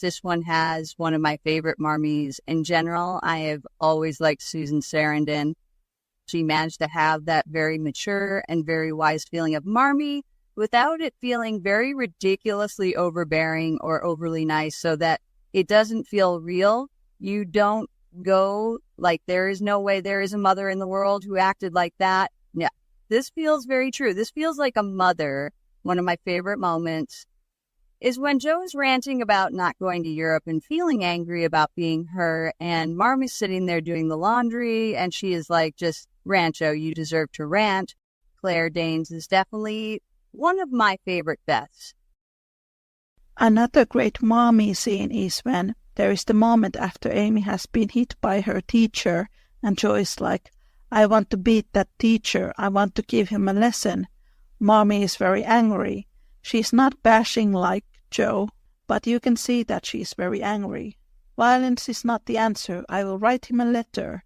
this one has one of my favorite Marmees. In general, I have always liked Susan Sarandon. She managed to have that very mature and very wise feeling of Marmee without it feeling very ridiculously overbearing or overly nice, so that it doesn't feel real. You don't go like, there is no way there is a mother in the world who acted like that. Yeah, this feels very true. This feels like a mother. One of my favorite moments is when Jo is ranting about not going to Europe and feeling angry about being her, and Marmee's sitting there doing the laundry, and she is like, just rant, Jo, you deserve to rant. Claire Danes is definitely one of my favorite Beths. Another great Marmee scene is when there is the moment after Amy has been hit by her teacher, and Jo is like, I want to beat that teacher, I want to give him a lesson. Marmee is very angry. She's not bashing like Jo, but you can see that she is very angry. Violence is not the answer. I will write him a letter.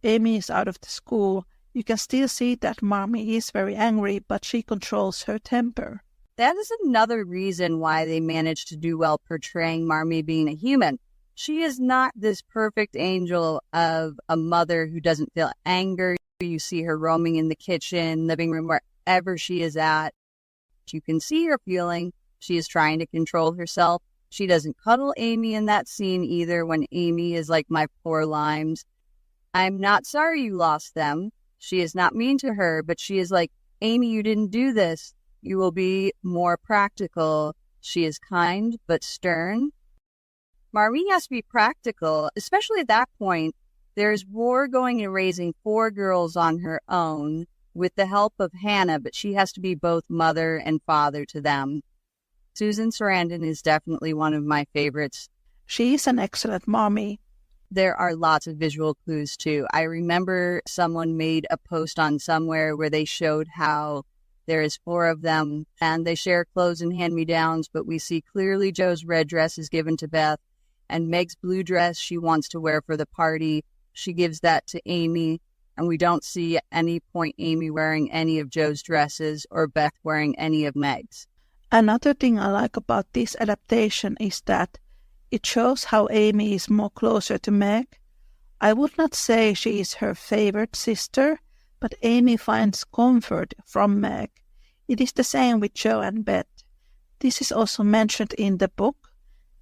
Amy is out of the school. You can still see that Marmee is very angry, but she controls her temper. That is another reason why they managed to do well portraying Marmee being a human. She is not this perfect angel of a mother who doesn't feel anger. You see her roaming in the kitchen, living room, wherever she is at. You can see her feeling. She is trying to control herself. She doesn't cuddle Amy in that scene either, when Amy is like, my poor limes. I'm not sorry you lost them. She is not mean to her, but she is like, Amy, you didn't do this. You will be more practical. She is kind, but stern. Marmee has to be practical, especially at that point. There's war going and raising 4 girls on her own with the help of Hannah, but she has to be both mother and father to them. Susan Sarandon is definitely one of my favorites. She is an excellent Marmee. There are lots of visual clues too. I remember someone made a post on somewhere where they showed how there is 4 of them and they share clothes and hand-me-downs, but we see clearly Jo's red dress is given to Beth, and Meg's blue dress she wants to wear for the party. She gives that to Amy, and we don't see at any point Amy wearing any of Jo's dresses or Beth wearing any of Meg's. Another thing I like about this adaptation is that it shows how Amy is more closer to Meg. I would not say she is her favorite sister, but Amy finds comfort from Meg. It is the same with Jo and Beth. This is also mentioned in the book.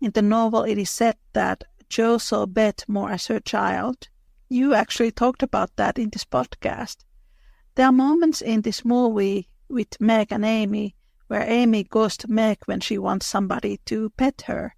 In the novel, it is said that Jo saw Beth more as her child. You actually talked about that in this podcast. There are moments in this movie with Meg and Amy where Amy goes to Meg when she wants somebody to pet her.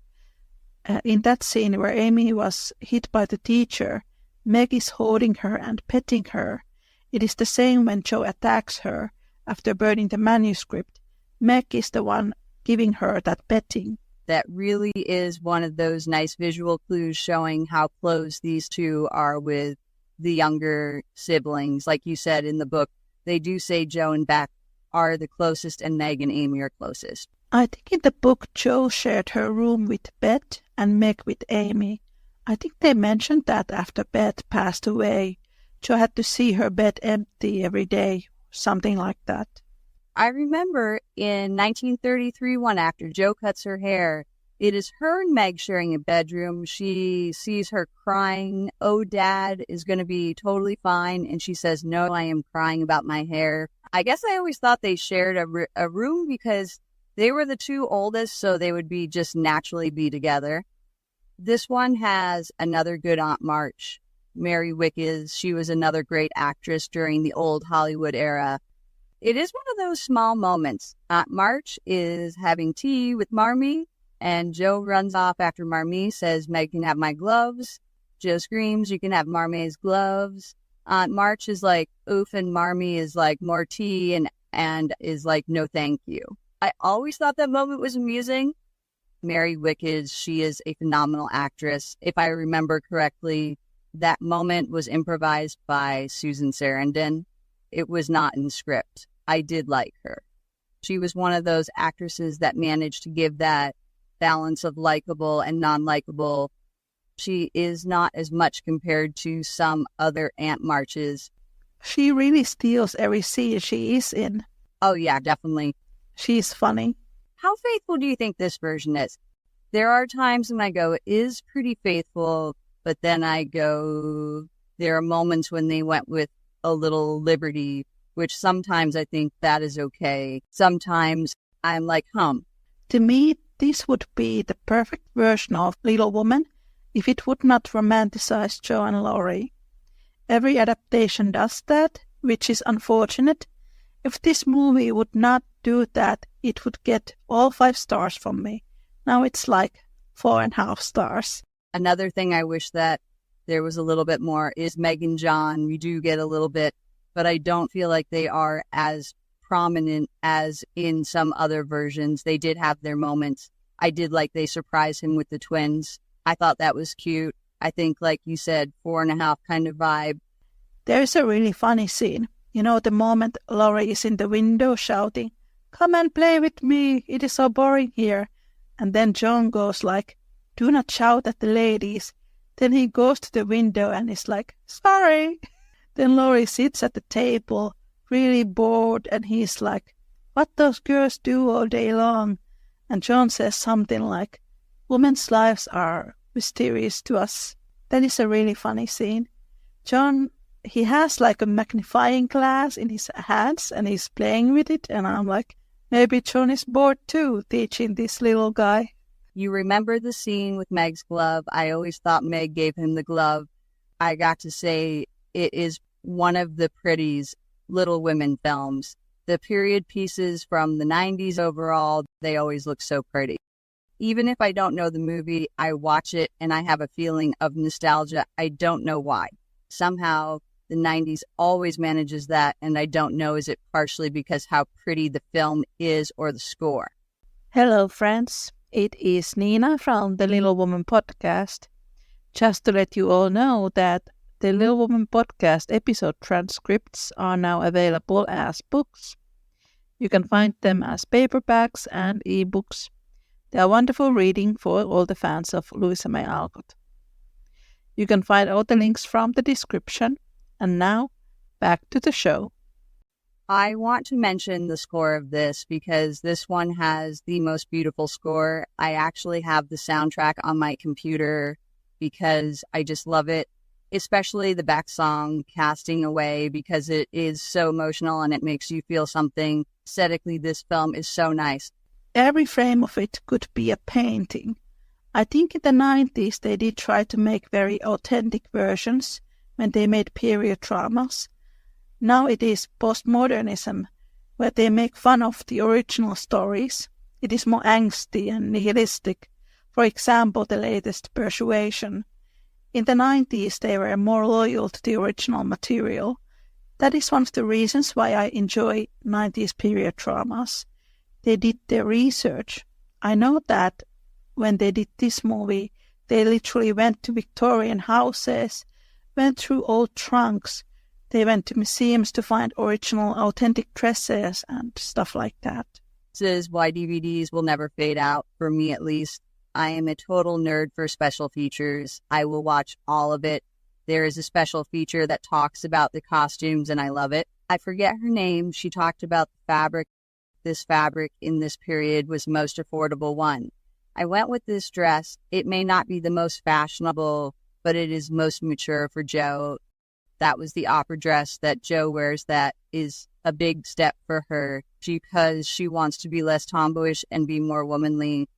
In that scene where Amy was hit by the teacher, Meg is holding her and petting her. It is the same when Jo attacks her after burning the manuscript. Meg is the one giving her that petting. That really is one of those nice visual clues showing how close these two are with the younger siblings. Like you said in the book, they do say Jo and Beth are the closest and Meg and Amy are closest. I think in the book Jo shared her room with Beth and Meg with Amy. I think they mentioned that after Beth passed away, Jo had to see her bed empty every day, something like that. I remember in 1933, one after Jo cuts her hair, it is her and Meg sharing a bedroom. She sees her crying. Oh, Dad is going to be totally fine. And she says, no, I am crying about my hair. I guess I always thought they shared a room because they were the 2 oldest, so they would be just naturally be together. This one has another good Aunt March. Mary Wickes, she was another great actress during the old Hollywood era. It is one of those small moments. Aunt March is having tea with Marmee, and Jo runs off after Marmee says, Meg can have my gloves. Jo screams, you can have Marmee's gloves. Aunt March is like, oof, and Marmee is like, more tea, and is like, no thank you. I always thought that moment was amusing. Mary Wickes, she is a phenomenal actress. If I remember correctly, that moment was improvised by Susan Sarandon. It was not in script. I did like her. She was one of those actresses that managed to give that balance of likable and non-likable. She is not as much compared to some other Aunt Marches. She really steals every scene she is in. Oh yeah, definitely. She's funny. How faithful do you think this version is? There are times when I go, it is pretty faithful, but then I go, there are moments when they went with a little liberty, which sometimes I think that is okay. Sometimes I'm like, To me, this would be the perfect version of Little Woman if it would not romanticize Jo and Laurie. Every adaptation does that, which is unfortunate. If this movie would not do that, it would get all 5 stars from me. Now it's like 4.5 stars. Another thing I wish that there was a little bit more is Meg and John. We do get a little bit, but I don't feel like they are as prominent as in some other versions. They did have their moments. I did like they surprised him with the twins. I thought that was cute. I think, like you said, 4.5 kind of vibe. There's a really funny scene. You know, the moment Laurie is in the window shouting, "Come and play with me, it is so boring here." And then John goes like, "Do not shout at the ladies." Then he goes to the window and is like, "Sorry." Then Laurie sits at the table, really bored, and he's like, "What those girls do all day long?" And John says something like, "Women's lives are mysterious to us." That is a really funny scene. John, he has like a magnifying glass in his hands and he's playing with it. And I'm like, maybe John is bored too, teaching this little guy. You remember the scene with Meg's glove? I always thought Meg gave him the glove. I got to say, it is one of the prettiest Little Women films. The period pieces from the 90s overall, they always look so pretty. Even if I don't know the movie, I watch it and I have a feeling of nostalgia. I don't know why. Somehow the 90s always manages that, and I don't know, is it partially because how pretty the film is or the score? Hello, friends. It is Niina from the Little Woman podcast. Just to let you all know that the Little Woman podcast episode transcripts are now available as books. You can find them as paperbacks and ebooks. They are wonderful reading for all the fans of Louisa May Alcott. You can find all the links from the description. And now, back to the show. I want to mention the score of this because this one has the most beautiful score. I actually have the soundtrack on my computer because I just love it, especially the back song, Casting Away, because it is so emotional and it makes you feel something. Aesthetically, this film is so nice. Every frame of it could be a painting. I think in the 90s they did try to make very authentic versions when they made period dramas. Now it is postmodernism, where they make fun of the original stories. It is more angsty and nihilistic. For example, the latest Persuasion. In the 90s they were more loyal to the original material. That is one of the reasons why I enjoy 90s period dramas. They did their research. I know that when they did this movie, they literally went to Victorian houses, went through old trunks. They went to museums to find original, authentic dresses and stuff like that. This is why DVDs will never fade out, for me at least. I am a total nerd for special features. I will watch all of it. There is a special feature that talks about the costumes, and I love it. I forget her name. She talked about the fabric. This fabric in this period was the most affordable one. I went with this dress. It may not be the most fashionable, but it is most mature for Jo. That was the opera dress that Jo wears. That is a big step for her because she wants to be less tomboyish and be more womanly.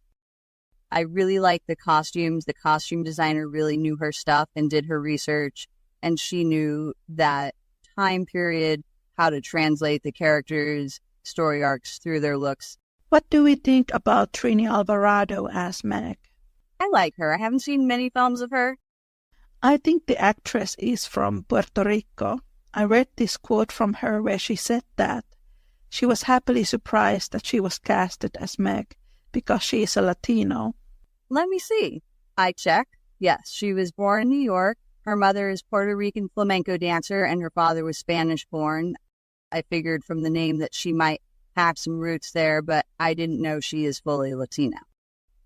I really like the costumes. The costume designer really knew her stuff and did her research, and she knew that time period, how to translate the characters' story arcs through their looks. What do we think about Trini Alvarado as Meg? I like her. I haven't seen many films of her. I think the actress is from Puerto Rico. I read this quote from her where she said that she was happily surprised that she was casted as Meg because she is a Latino. Let me see. I check. Yes, she was born in New York. Her mother is Puerto Rican flamenco dancer and her father was Spanish born. I figured from the name that she might have some roots there, but I didn't know she is fully Latina.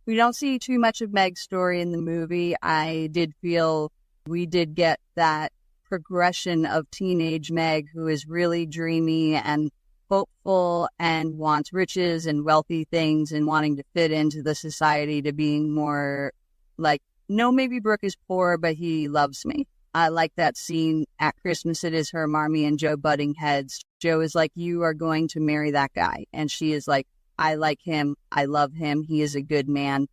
We don't see too much of Meg's story in the movie. I did feel we did get that progression of teenage Meg, who is really dreamy and hopeful and wants riches and wealthy things and wanting to fit into the society to being more like, no, maybe Brooke is poor, but he loves me. I like that scene at Christmas. It is her, Marmee, and Jo butting heads. Jo is like, you are going to marry that guy. And she is like, I like him. I love him. He is a good man.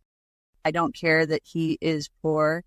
I don't care that he is poor.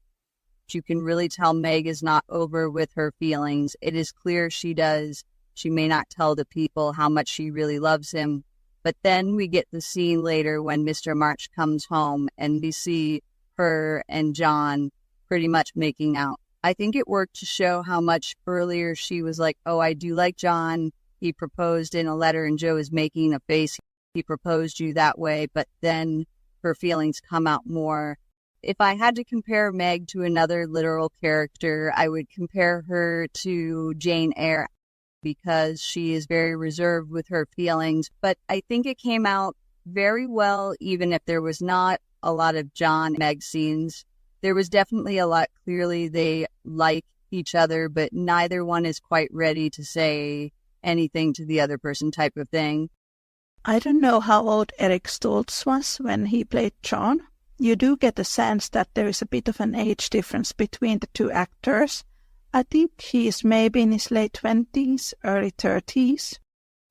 You can really tell Meg is not over with her feelings. It is clear she does. She may not tell the people how much she really loves him. But then we get the scene later when Mr. March comes home and we see her and John pretty much making out. I think it worked to show how much earlier she was like, oh, I do like John. He proposed in a letter and Jo is making a face. He proposed you that way. But then her feelings come out more. If I had to compare Meg to another literal character, I would compare her to Jane Eyre because she is very reserved with her feelings. But I think it came out very well, even if there was not a lot of John Meg scenes. There was definitely a lot. Clearly, they like each other, but neither one is quite ready to say anything to the other person type of thing. I don't know how old Eric Stoltz was when he played John. You do get the sense that there is a bit of an age difference between the two actors. I think he is maybe in his late 20s, early 30s.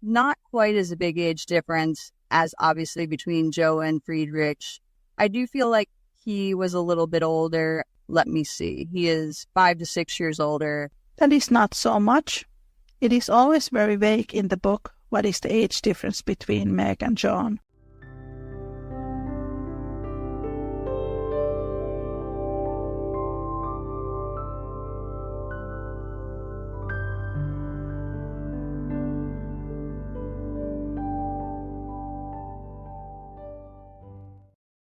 Not quite as a big age difference as obviously between Jo and Friedrich. I do feel like he was a little bit older. Let me see. He is 5 to 6 years older. That is not so much. It is always very vague in the book what is the age difference between Meg and John.